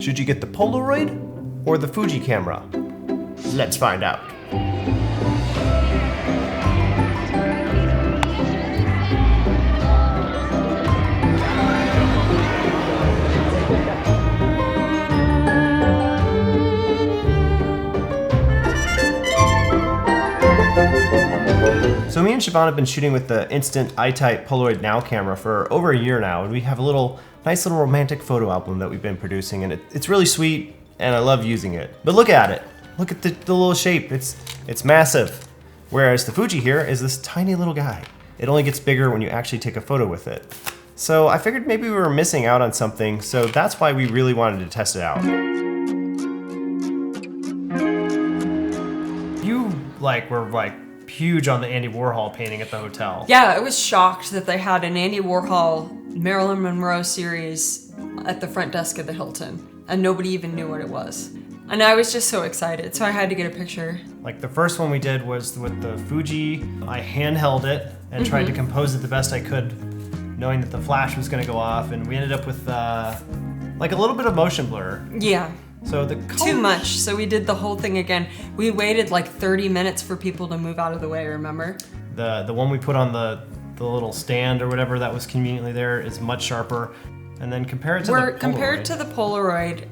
Should you get the Polaroid or the Fuji camera? Let's find out. So me and Siobhan have been shooting with the instant I-type Polaroid Now camera for over a year now, and we have a nice little romantic photo album that we've been producing, and it's really sweet, and I love using it. But look at it. Look at the little shape. It's massive. Whereas the Fuji here is this tiny little guy. It only gets bigger when you actually take a photo with it. So I figured maybe we were missing out on something, so that's why we really wanted to test it out. You were huge on the Andy Warhol painting at the hotel. Yeah, I was shocked that they had an Andy Warhol Marilyn Monroe series at the front desk of the Hilton, and nobody even knew what it was. And I was just so excited, so I had to get a picture. Like the first one we did was with the Fuji. I handheld it and tried to compose it the best I could, knowing that the flash was gonna go off, and we ended up with like a little bit of motion blur. Yeah. So the Too much, so we did the whole thing again. We waited like 30 minutes for people to move out of the way, remember? The one we put on the little stand or whatever that was conveniently there is much sharper. And then compared to the Polaroid. Compared to the Polaroid,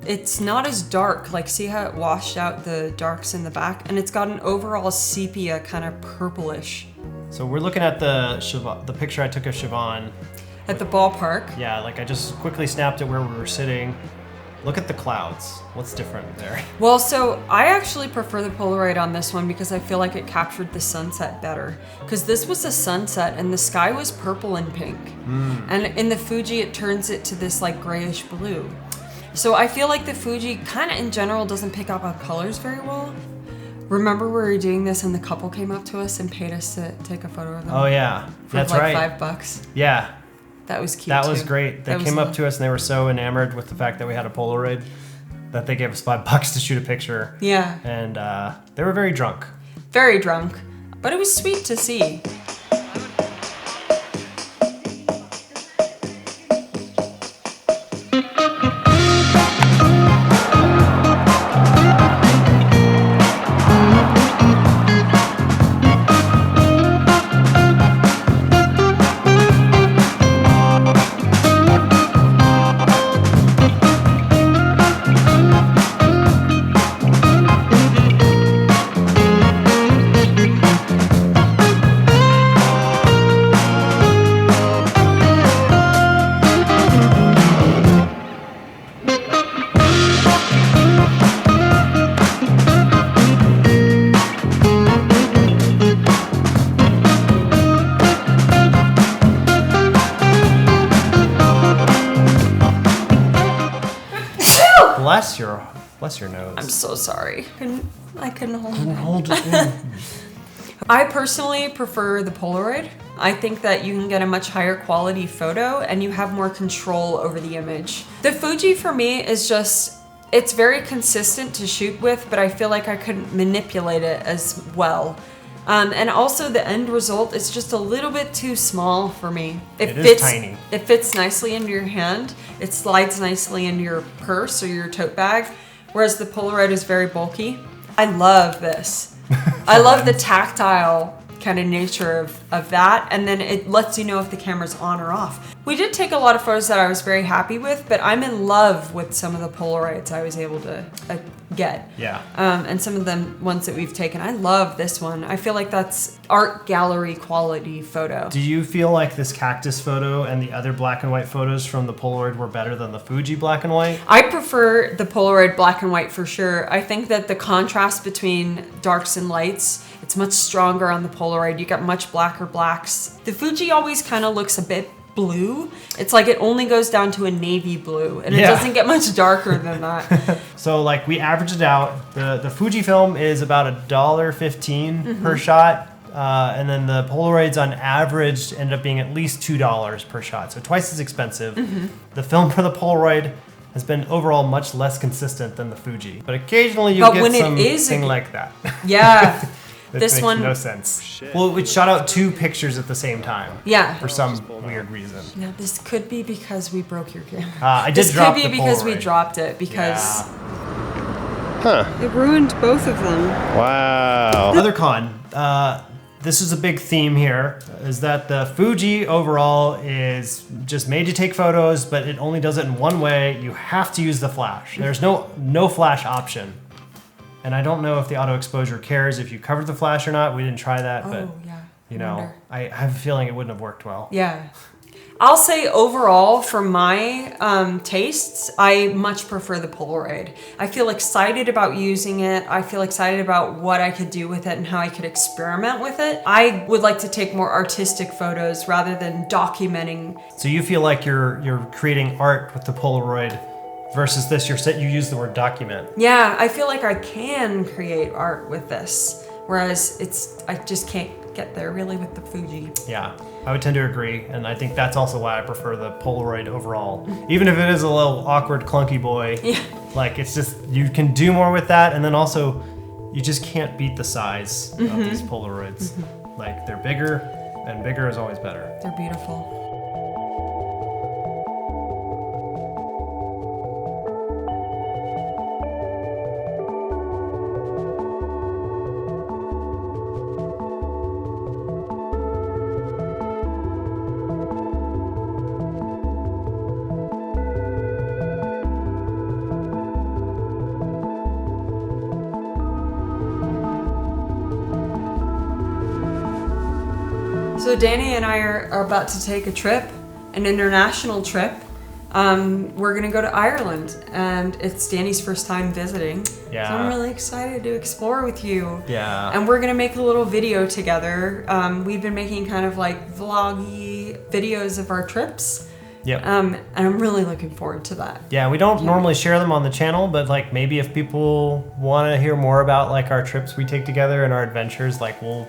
it's not as dark. Like, see how it washed out the darks in the back? And it's got an overall sepia kind of purplish. So we're looking at the picture I took of Siobhan. At the ballpark. Yeah, like I just quickly snapped it where we were sitting. Look at the clouds. What's different there? Well, so I actually prefer the Polaroid on this one because I feel like it captured the sunset better. Because this was a sunset and the sky was purple and pink. And in the Fuji, it turns it to this like grayish blue. So I feel like the Fuji kind of in general doesn't pick up on colors very well. Remember we were doing this and the couple came up to us and paid us to take a photo of them? Oh yeah, that's right. For like $5. Yeah. That was cute. That was great. They came up to us and they were so enamored with the fact that we had a Polaroid that they gave us $5 to shoot a picture. Yeah. And they were very drunk. Very drunk. But it was sweet to see. Bless your nose. I'm so sorry. I couldn't hold it. Hold it in. I personally prefer the Polaroid. I think that you can get a much higher quality photo and you have more control over the image. The Fuji for me is just, it's very consistent to shoot with, but I feel like I couldn't manipulate it as well. And also the end result is just a little bit too small for me. It is tiny. It fits nicely into your hand. It slides nicely into your purse or your tote bag, whereas the Polaroid is very bulky. I love this. I love the tactile kind of nature of that, and then it lets you know if the camera's on or off. We did take a lot of photos that I was very happy with, but I'm in love with some of the Polaroids I was able to get. Yeah. And some of the ones that we've taken. I love this one. I feel like that's art gallery quality photo. Do you feel like this cactus photo and the other black and white photos from the Polaroid were better than the Fuji black and white? I prefer the Polaroid black and white for sure. I think that the contrast between darks and lights, it's much stronger on the Polaroid. You get much blacker blacks. The Fuji always kind of looks a bit blue. It's like it only goes down to a navy blue and it doesn't get much darker than that. So like we averaged it out. The Fuji film is about $1.15 per shot. And then the Polaroids on average end up being at least $2 per shot. So twice as expensive. The film for the Polaroid has been overall much less consistent than the Fuji. But occasionally you get something like that. Yeah. This makes one, no sense. Well, it shot out 2 pictures at the same time. Yeah. For some weird reason. Now this could be because we broke your camera. I did drop the This could be because we Polaroid. dropped it because It ruined both of them. Wow. Another con. This is a big theme here, is that the Fuji overall is just made to take photos, but it only does it in one way. You have to use the flash. There's no flash option. And I don't know if the auto exposure cares if you covered the flash or not. We didn't try that, but yeah. you know, I have a feeling it wouldn't have worked well. Yeah. I'll say overall, for my tastes, I much prefer the Polaroid. I feel excited about using it. I feel excited about what I could do with it and how I could experiment with it. I would like to take more artistic photos rather than documenting. So you feel like you're creating art with the Polaroid versus this, you use the word document. Yeah, I feel like I can create art with this, whereas I just can't get there really with the Fuji. Yeah, I would tend to agree, and I think that's also why I prefer the Polaroid overall. Even if it is a little awkward, clunky boy, like it's just, you can do more with that, and then also, you just can't beat the size of these Polaroids. Like, they're bigger, and bigger is always better. They're beautiful. So Danny and I are about to take a trip, an international trip. We're gonna go to Ireland, and it's Danny's first time visiting. Yeah. So I'm really excited to explore with you. Yeah. And we're gonna make a little video together. We've been making kind of like vloggy videos of our trips. Yep. And I'm really looking forward to that. Yeah, we don't normally share them on the channel, but like maybe if people want to hear more about like our trips we take together and our adventures, like we'll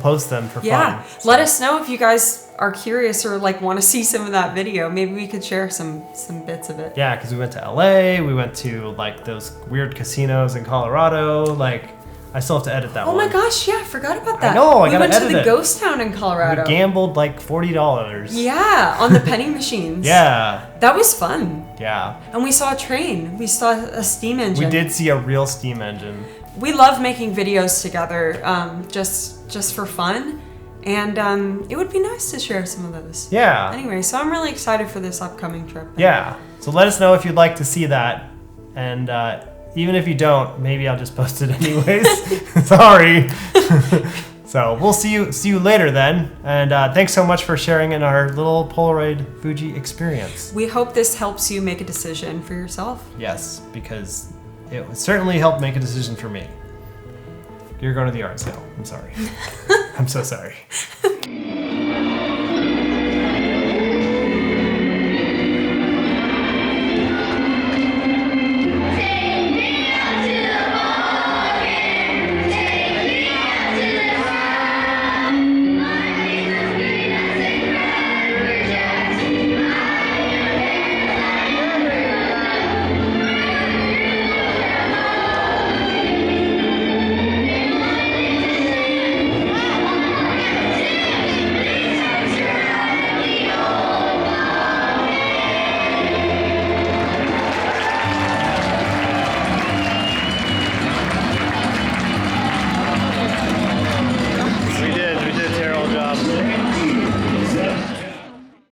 post them for Yeah, fun. let us know if you guys are curious or like want to see some of that video. Maybe we could share some bits of it. Yeah, because we went to LA, we went to like those weird casinos in Colorado. Like, I still have to edit that Oh one. my gosh, yeah, I forgot about that. know, I we gotta went to edit the it. ghost town in Colorado. We gambled like $40. Yeah, on the penny machines. Yeah, That was fun. yeah. And we saw a train. We saw a steam engine. We did see a real steam engine. We love making videos together, just for fun. And it would be nice to share some of those. Yeah. Anyway, so I'm really excited for this upcoming trip. Yeah. So let us know if you'd like to see that. And even if you don't, maybe I'll just post it anyways. Sorry. So we'll see you later then. And thanks so much for sharing in our little Polaroid Fuji experience. We hope this helps you make a decision for yourself. Yes, because it would certainly help make a decision for me. You're going to the art sale. I'm sorry. I'm so sorry.